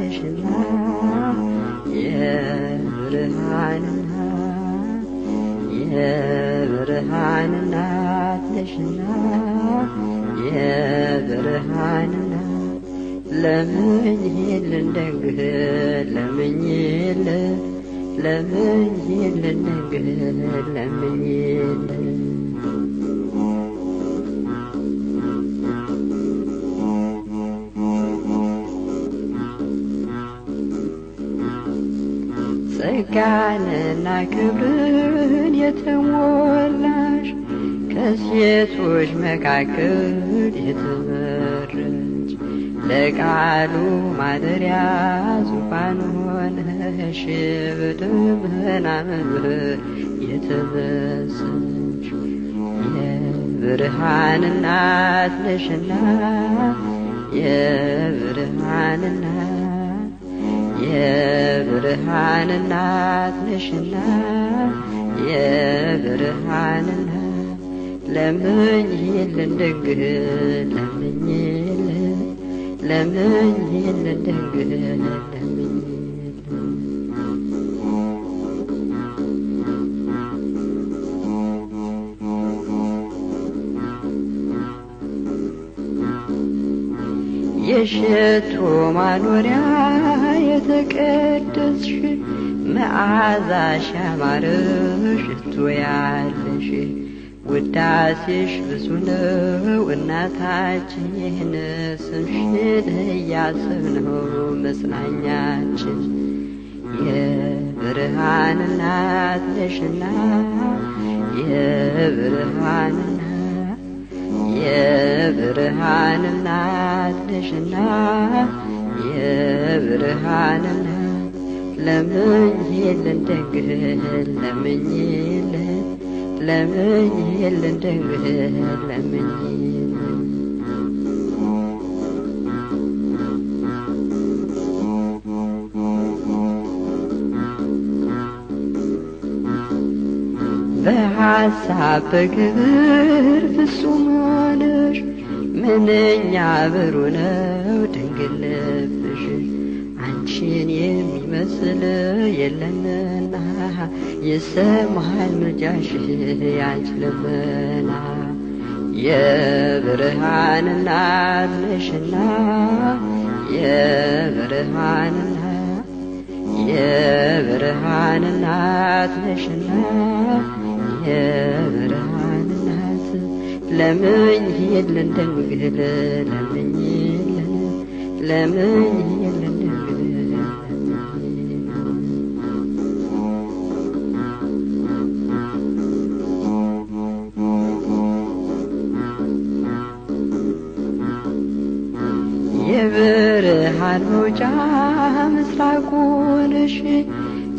ነሽና የብርሃን እናት ነሽና የብርሃን እናት ለምኝልን ደግህ ለምኝልን ደግህ ለምኝልን ጸጋንና ክብርን የተሞላሽ ከሴቶች መካከል የተመረጥሽ ለቃሉ ማደሪያ ዙፋን ሆነሽ በደመና መንበር የተበሰርሽ የብርሃን እናት ነሽና የብርሃን እናት ነሽና የብርሃን እናት ለምኝልን ደግህ ለምኝልን ደግህ የሽቱ ማኖሪያ የተቀደስሽ መዓዛሽ ያማረሽ ሽቶ ያለሽ ውዳሴሽ ብዙ ነው እናታችን ስምሽን እያሰብነው መጽናኛችን የብርሃን እናት ነሽና የብርሃን እናት ነሽና የብርሃን እናት ለምኝልን ደግህ ለምኝልን ደግህ ለምኝልን በሐሳብ በግብር ፍጹም ሆነሽ ምንኛ ብሩህ ነው ድንግል ልብሽ አንቺን የሚመስል የለምና ይሰማል ምልጃሽ ያንቺ ልመና የብርሃን እናት ነሽና የብርሃን እናት ነሽና የብርሃን እናት ለምኝልን ደግህ ለምኝልን ደግህ የብርሃን መውጫ ምስራቁ ነሽ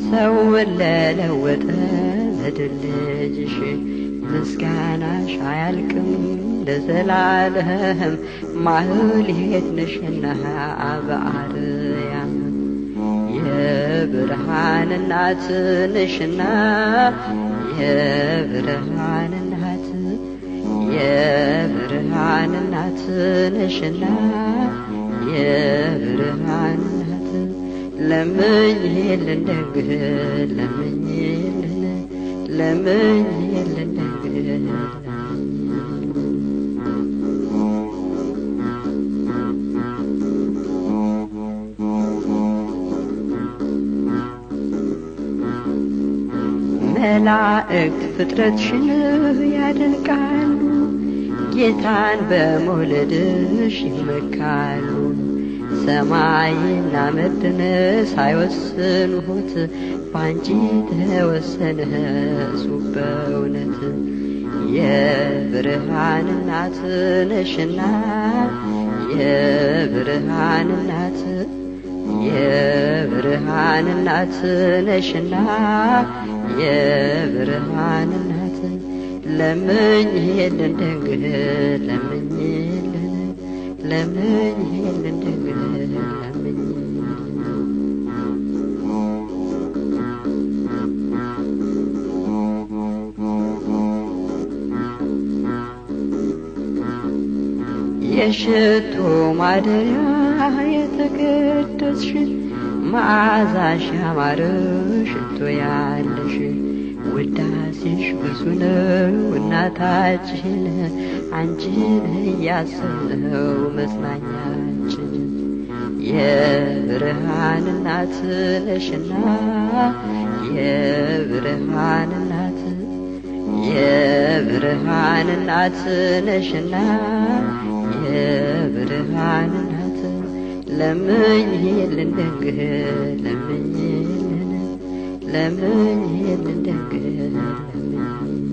ሰውን ለለወጠ በድልጅሽ ምስጋናሽ አያልቅም ለዘላለም ማህሌት ነሽና በአርያም የብርሃን እናት ነሽና የብርሃን እናት ነሽና የብርሃን እናት ለምኝልን ደግህ ለምኝልን ደግህ መላእክት ፍጥረትሽን ያደንቃሉ ጌታን በመውለድሽ ይመካሉ ሰማይና ምድርን ሳይወስኑት ባንቺ ተወሰነ እሱ በእውነት የብርሃን እናት ነሽና የብርሃን እናት ነሽና የብርሃን እናት ለምኝልን ደግህ ለምኝልን ደግህ የሽቱ ማደሪያ የተቀደስሽ መዓዛሽ ያማረ ሽቶ ያለሽ ውዳሴሽ ብዙ ነው እናታችን አንቺን እያሰብነው መጽናኛችን የብርሃን እናት ነሽና የብርሃን እናት የብርሃን እናት ነሽና የብርሃን እናት ለምኝልን ድንግል ለምኝልን ድንግል ለምኝልን